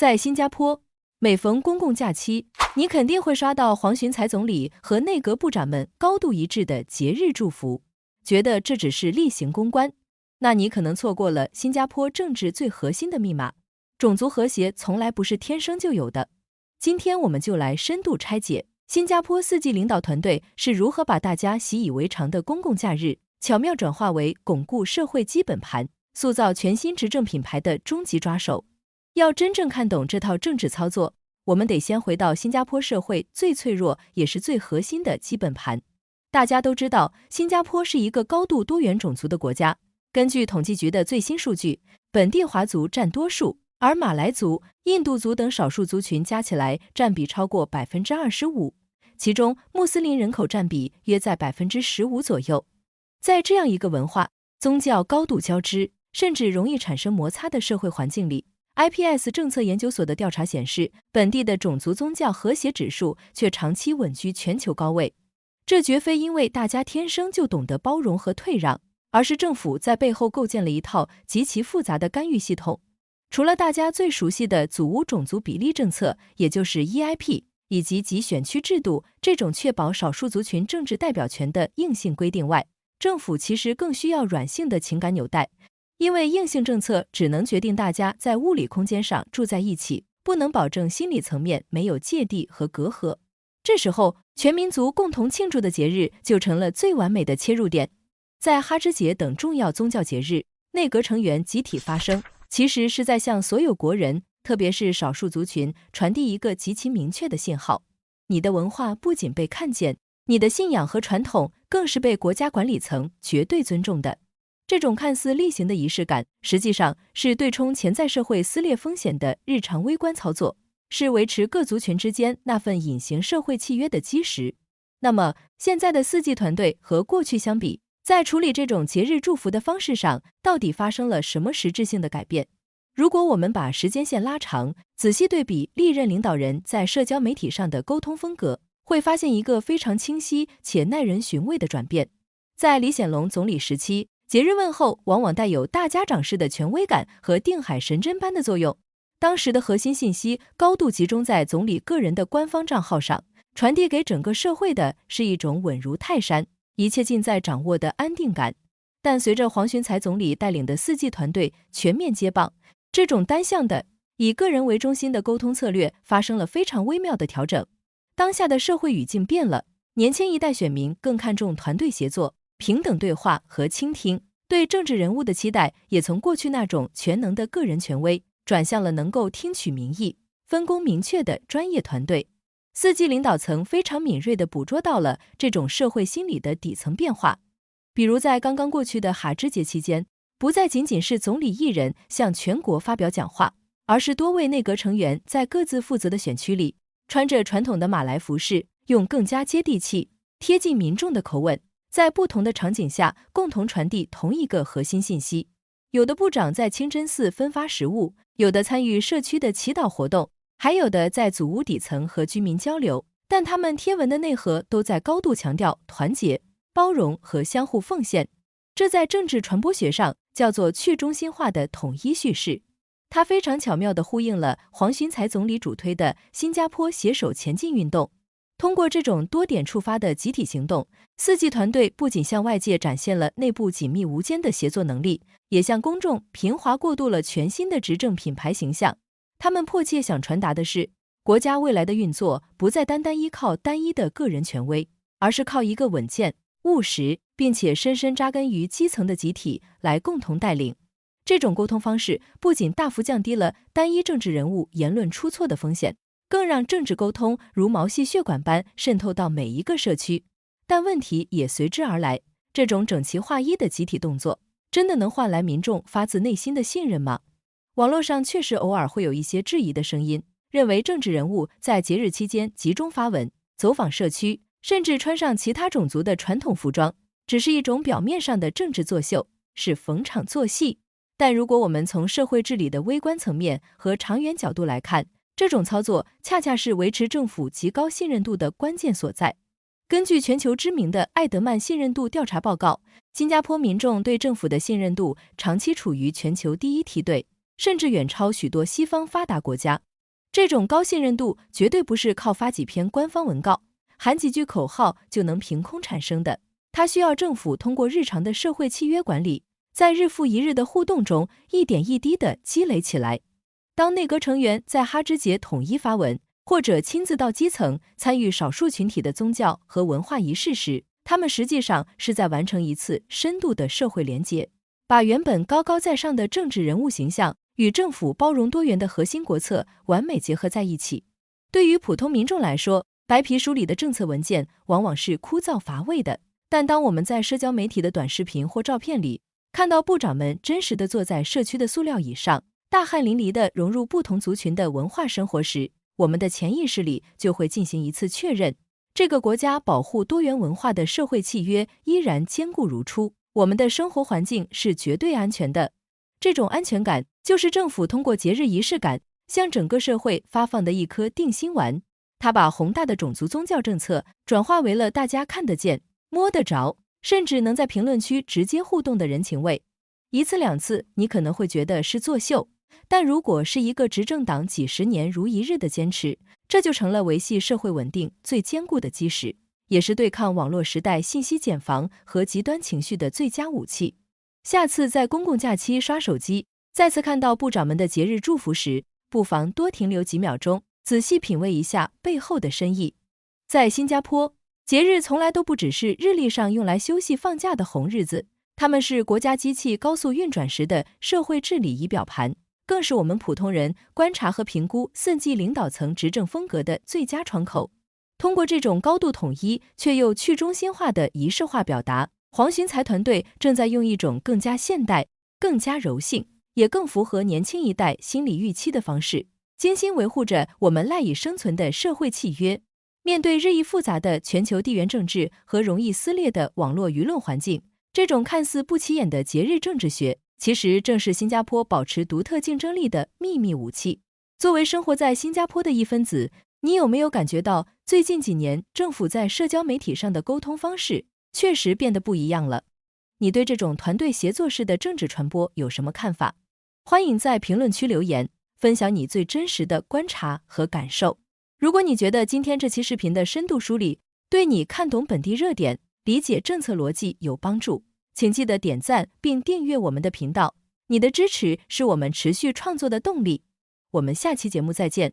在新加坡，每逢公共假期，你肯定会刷到黄循财总理和内阁部长们高度一致的节日祝福，觉得这只是例行公关。那你可能错过了新加坡政治最核心的密码，种族和谐从来不是天生就有的。今天我们就来深度拆解新加坡4季领导团队是如何把大家习以为常的公共假日巧妙转化为巩固社会基本盘、塑造全新执政品牌的终极抓手。要真正看懂这套政治操作，我们得先回到新加坡社会最脆弱也是最核心的基本盘。大家都知道，新加坡是一个高度多元种族的国家。根据统计局的最新数据，本地华族占多数，而马来族、印度族等少数族群加起来占比超过 25%， 其中穆斯林人口占比约在 15% 左右。在这样一个文化、宗教高度交织，甚至容易产生摩擦的社会环境里， IPS 政策研究所的调查显示，本地的种族宗教和谐指数却长期稳居全球高位。这绝非因为大家天生就懂得包容和退让，而是政府在背后构建了一套极其复杂的干预系统。除了大家最熟悉的祖屋种族比例政策，也就是 EIP， 以及集选区制度这种确保少数族群政治代表权的硬性规定外，政府其实更需要软性的情感纽带。因为硬性政策只能决定大家在物理空间上住在一起，不能保证心理层面没有芥蒂和隔阂。这时候，全民族共同庆祝的节日就成了最完美的切入点。在哈芝节等重要宗教节日，内阁成员集体发声，其实是在向所有国人，特别是少数族群，传递一个极其明确的信号：你的文化不仅被看见，你的信仰和传统更是被国家管理层绝对尊重的。这种看似例行的仪式感，实际上是对冲潜在社会撕裂风险的日常微观操作，是维持各族群之间那份隐形社会契约的基石。那么，现在的4季团队和过去相比，在处理这种节日祝福的方式上，到底发生了什么实质性的改变？如果我们把时间线拉长，仔细对比历任领导人在社交媒体上的沟通风格，会发现一个非常清晰且耐人寻味的转变。在李显龙总理时期，节日问候往往带有大家长式的权威感和定海神针般的作用。当时的核心信息高度集中在总理个人的官方账号上，传递给整个社会的是一种稳如泰山、一切尽在掌握的安定感。但随着黄循财总理带领的4季团队全面接棒，这种单向的以个人为中心的沟通策略发生了非常微妙的调整。当下的社会语境变了，年轻一代选民更看重团队协作、平等对话和倾听，对政治人物的期待也从过去那种全能的个人权威，转向了能够听取民意、分工明确的专业团队。4季领导层非常敏锐地捕捉到了这种社会心理的底层变化。比如在刚刚过去的哈芝节期间，不再仅仅是总理一人向全国发表讲话，而是多位内阁成员在各自负责的选区里，穿着传统的马来服饰，用更加接地气、贴近民众的口吻，在不同的场景下共同传递同一个核心信息。有的部长在清真寺分发食物，有的参与社区的祈祷活动，还有的在祖屋底层和居民交流，但他们贴文的内核都在高度强调团结、包容和相互奉献。这在政治传播学上叫做去中心化的统一叙事。它非常巧妙地呼应了黄循财总理主推的新加坡携手前进运动。通过这种多点触发的集体行动，4季团队不仅向外界展现了内部紧密无间的协作能力，也向公众平滑过渡了全新的执政品牌形象。他们迫切想传达的是，国家未来的运作不再单单依靠单一的个人权威，而是靠一个稳健、务实，并且深深扎根于基层的集体来共同带领。这种沟通方式不仅大幅降低了单一政治人物言论出错的风险，更让政治沟通如毛细血管般渗透到每一个社区。但问题也随之而来，这种整齐划一的集体动作，真的能换来民众发自内心的信任吗？网络上确实偶尔会有一些质疑的声音，认为政治人物在节日期间集中发文、走访社区，甚至穿上其他种族的传统服装，只是一种表面上的政治作秀，是逢场作戏。但如果我们从社会治理的微观层面和长远角度来看，这种操作恰恰是维持政府极高信任度的关键所在。根据全球知名的艾德曼信任度调查报告，新加坡民众对政府的信任度长期处于全球第1梯队，甚至远超许多西方发达国家。这种高信任度绝对不是靠发几篇官方文告、喊几句口号就能凭空产生的，它需要政府通过日常的社会契约管理，在日复一日的互动中一点一滴地积累起来。当内阁成员在哈芝节统一发文，或者亲自到基层参与少数群体的宗教和文化仪式时，他们实际上是在完成一次深度的社会连结，把原本高高在上的政治人物形象与政府包容多元的核心国策完美结合在一起。对于普通民众来说，白皮书里的政策文件往往是枯燥乏味的，但当我们在社交媒体的短视频或照片里看到部长们真实地坐在社区的塑料椅上，大汗淋漓地融入不同族群的文化生活时，我们的潜意识里就会进行一次确认，这个国家保护多元文化的社会契约依然坚固如初，我们的生活环境是绝对安全的。这种安全感就是政府通过节日仪式感向整个社会发放的一颗定心丸，它把宏大的种族宗教政策转化为了大家看得见、摸得着，甚至能在评论区直接互动的人情味。一次两次你可能会觉得是作秀，但如果是一个执政党几十年如一日的坚持，这就成了维系社会稳定最坚固的基石，也是对抗网络时代信息茧房和极端情绪的最佳武器。下次在公共假期刷手机，再次看到部长们的节日祝福时，不妨多停留几秒钟，仔细品味一下背后的深意。在新加坡，节日从来都不只是日历上用来休息放假的红日子，它们是国家机器高速运转时的社会治理仪表盘，更是我们普通人观察和评估四季领导层执政风格的最佳窗口。通过这种高度统一却又去中心化的仪式化表达，黄循财团队正在用一种更加现代、更加柔性，也更符合年轻一代心理预期的方式，精心维护着我们赖以生存的社会契约。面对日益复杂的全球地缘政治和容易撕裂的网络舆论环境，这种看似不起眼的节日政治学，其实正是新加坡保持独特竞争力的秘密武器。作为生活在新加坡的一分子，你有没有感觉到最近几年政府在社交媒体上的沟通方式确实变得不一样了？你对这种团队协作式的政治传播有什么看法？欢迎在评论区留言，分享你最真实的观察和感受。如果你觉得今天这期视频的深度梳理对你看懂本地热点、理解政策逻辑有帮助，请记得点赞并订阅我们的频道，你的支持是我们持续创作的动力。我们下期节目再见。